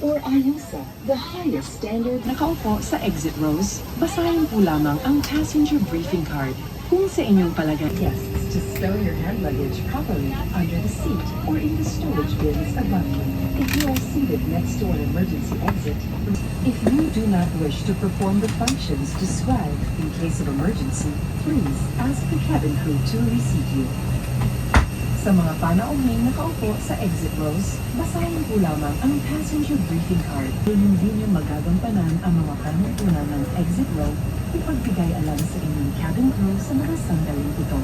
or IUSA, the highest standard. Nakaupo sa exit rows, basahin po lamang ang passenger briefing card. Kung sa inyong palagay, guests to stow your hand luggage properly under the seat or in the storage bins above you. If you are seated next to an emergency exit, if you do not wish to perform the functions described in case of emergency, please ask the cabin crew to receive you. Sa mga panauhing nakaupo sa exit rows, basahin po lamang ang passenger briefing card. Kung hindi niyo magagampanan ang mga panuntunan ng exit row, ipagbigay alam sa inyong cabin crew sa mga sandaling ito.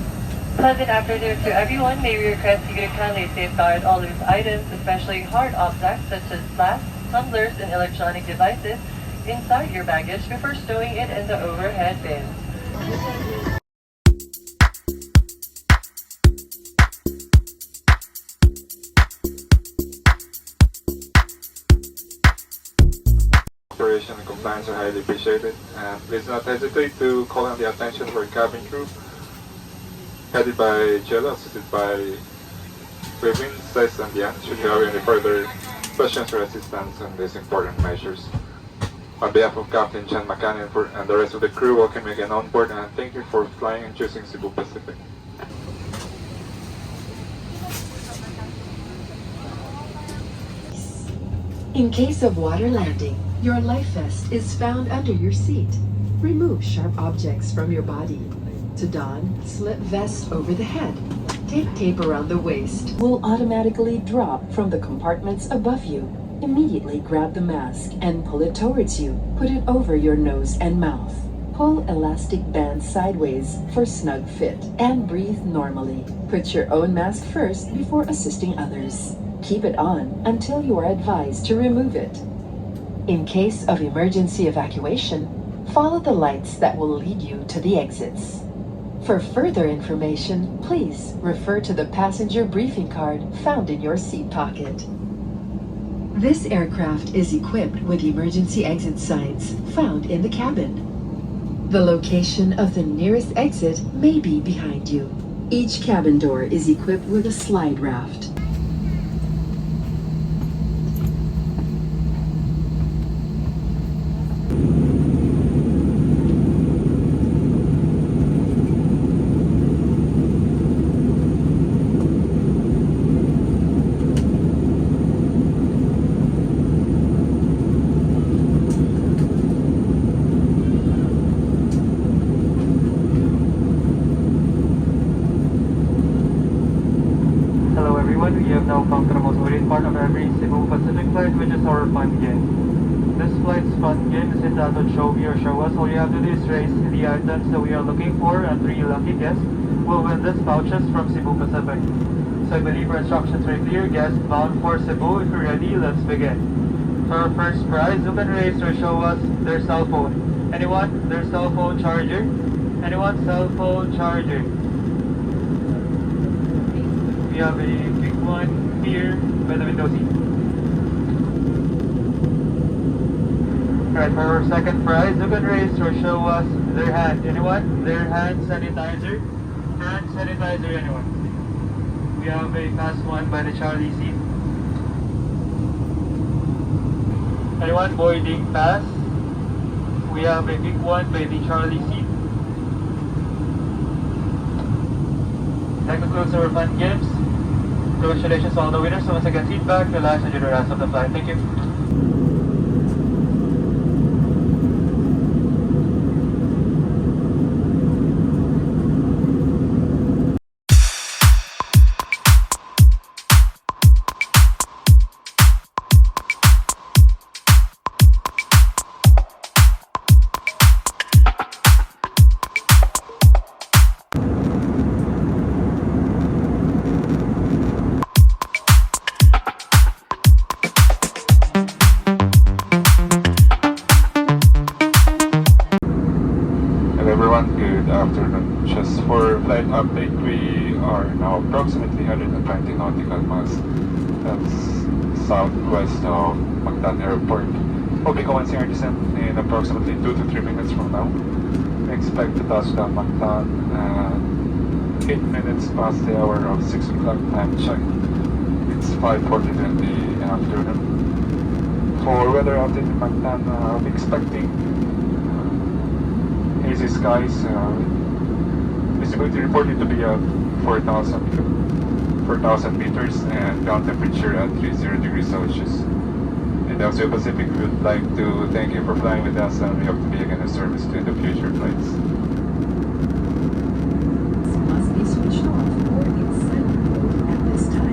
Pleasant afternoon to everyone. May we request you to kindly safeguard all loose items, especially hard objects such as flasks, tumblers, and electronic devices inside your baggage before stowing it in the overhead bin. Cooperation and compliance are highly appreciated, and please do not hesitate to call on the attention of our cabin crew, headed by Jello, assisted by Wavin, Cez, and Diane, should you have any further questions or assistance on these important measures. On behalf of Captain Chan Macan and the rest of the crew, welcome you again on board, and thank you for flying and choosing Cebu Pacific. In case of water landing, your life vest is found under your seat. Remove sharp objects from your body. To don, slip vest over the head. Take tape around the waist. Will automatically drop from the compartments above you. Immediately grab the mask and pull it towards you. Put it over your nose and mouth. Pull elastic band sideways for snug fit and breathe normally. Put your own mask first before assisting others. Keep it on until you are advised to remove it. In case of emergency evacuation, follow the lights that will lead you to the exits. For further information, please refer to the passenger briefing card found in your seat pocket. This aircraft is equipped with emergency exit signs found in the cabin. The location of the nearest exit may be behind you. Each cabin door is equipped with a slide raft. We have now come to the most awaited part of every Cebu Pacific flight, which is our fun game. This flight's fun game is entitled Show Me or Show Us. All you have to do is raise the items that we are looking for, and 3 lucky guests will win these vouchers from Cebu Pacific. So I believe our instructions are clear. Guests bound for Cebu, if you're ready, let's begin. For our first prize, who can raise or show us their cell phone? Anyone? Their cell phone charger? Anyone? Cell phone charger? We have a big one here by the window seat. Alright, for our second prize, who can raise or show us their hand? Anyone? Their hand sanitizer? Hand sanitizer, anyone? We have a fast one by the Charlie seat. Anyone? Boarding pass? We have a big one by the Charlie seat. That concludes our fun games. Congratulations to all the winners. So once again, feedback, relax, enjoy the rest of the flight. Thank you. Good afternoon. Just for flight update, we are now approximately 120 nautical miles. That's southwest of Mactan Airport. We'll be commencing our descent in approximately 2 to 3 minutes from now. We expect to touch down Mactan at 8 minutes past the hour of 6 o'clock time check. It's 5:42 in the afternoon. For weather update in Mactan, I'll be expecting hazy skies. Visibility reported to be at 4,000 meters and ground temperature at 30 degrees Celsius. In the Cebu Pacific, we would like to thank you for flying with us, and we hope to be again of service to the future flights. Must be switched off or in silent mode at this time.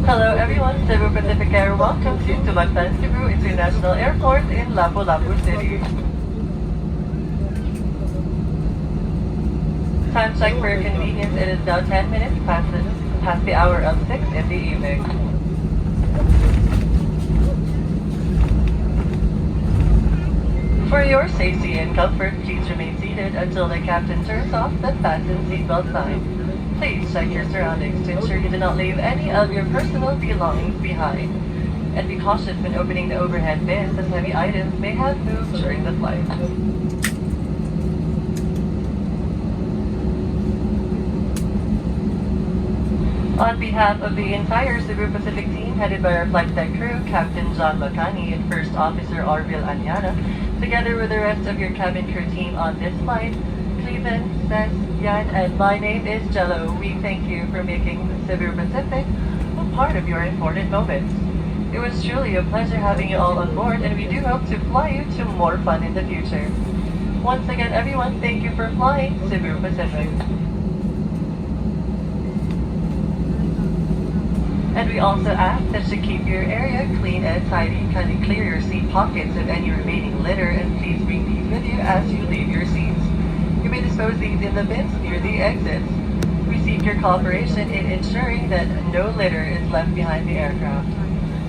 Hello everyone, Cebu Pacific Air welcomes you to Mactan Cebu International Airport in Lapu-Lapu City. Time check for your convenience, it is now 10 minutes past the hour of 6 in the evening. For your safety and comfort, please remain seated until the captain turns off the fasten seatbelt sign. Please check your surroundings to ensure you do not leave any of your personal belongings behind. And be cautious when opening the overhead bins as heavy items may have moved during the flight. On behalf of the entire Cebu Pacific team headed by our flight deck crew, Captain John Macani and First Officer Orville Anyana, together with the rest of your cabin crew team on this flight, Stephen, Seth, Yan, and my name is Jello. We thank you for making Cebu Pacific a part of your important moments. It was truly a pleasure having you all on board, and we do hope to fly you to more fun in the future. Once again, everyone, thank you for flying Cebu Pacific. And we also ask that you keep your area clean and tidy. Kindly clear your seat pockets of any remaining litter, and please bring these with you as you leave your seats. You may dispose these in the bins near the exits. We seek your cooperation in ensuring that no litter is left behind the aircraft.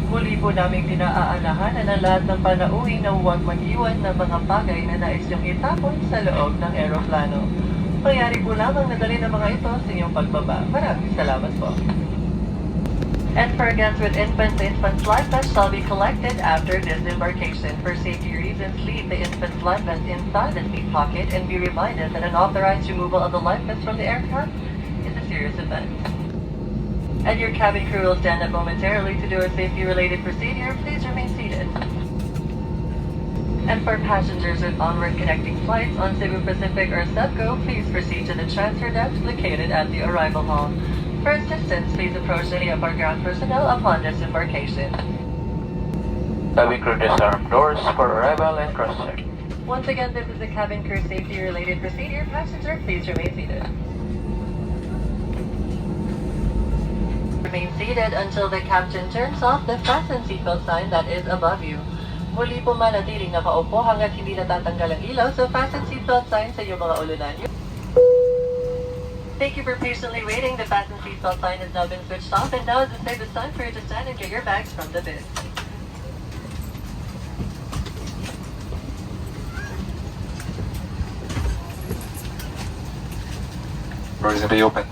Muli po naming pinaaalahanan ang lahat ng panauwi na huwag mag-iwan ng mga bagay na nais niyong itapon sa loob ng aeroplano. Pangyari po lamang na dali ng mga ito sa inyong pagbaba. Maraming salamat po. And for guests with infants, the infant's life vest shall be collected after disembarkation. For safety reasons, leave the infant's life vest inside the seat pocket and be reminded that unauthorized removal of the life vest from the aircraft is a serious offense. And your cabin crew will stand up momentarily to do a safety-related procedure. Please remain seated. And for passengers with onward connecting flights on Cebu Pacific or CebCo, please proceed to the transfer desk located at the arrival hall. For assistance, please approach any of our ground personnel upon disembarkation. Cabin crew disarm doors for arrival and cross-check. Once again, this is a cabin crew safety-related procedure. Passenger, please remain seated. Remain seated until the captain turns off the fasten seatbelt sign that is above you. Muli po manatiling nakaupo hanggat hindi natatanggal ang ilaw, so fasten seatbelt sign sa iyong mga ulunan. Thank you for patiently waiting. The fasten seatbelt sign has now been switched off, and now is the safest time for you to stand and get your bags from the bin. Doors will be open.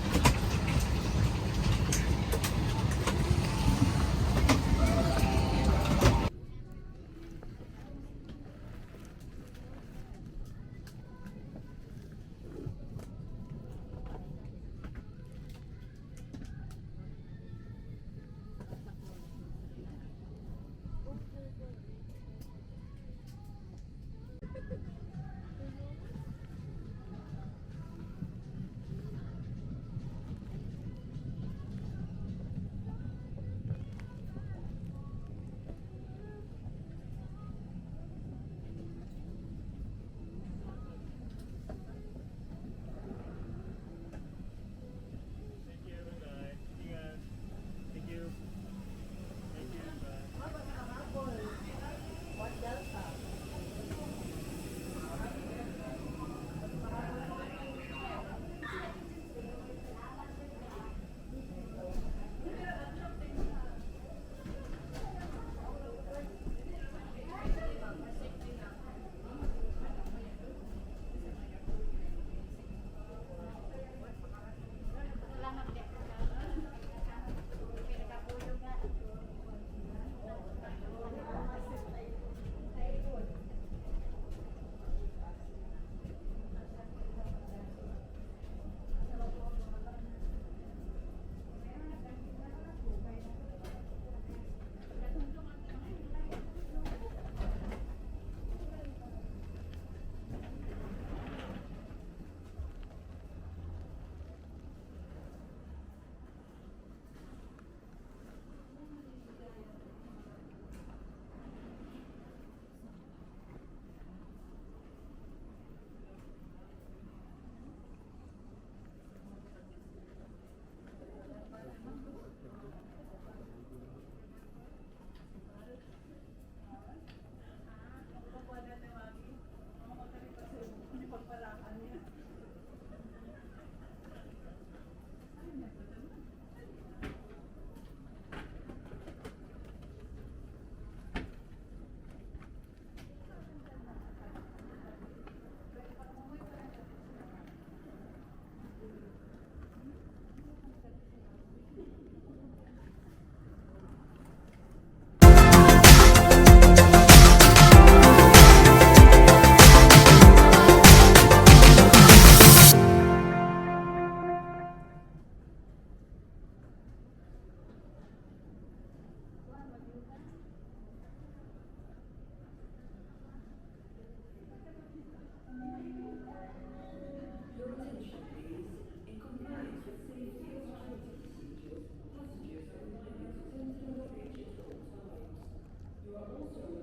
are also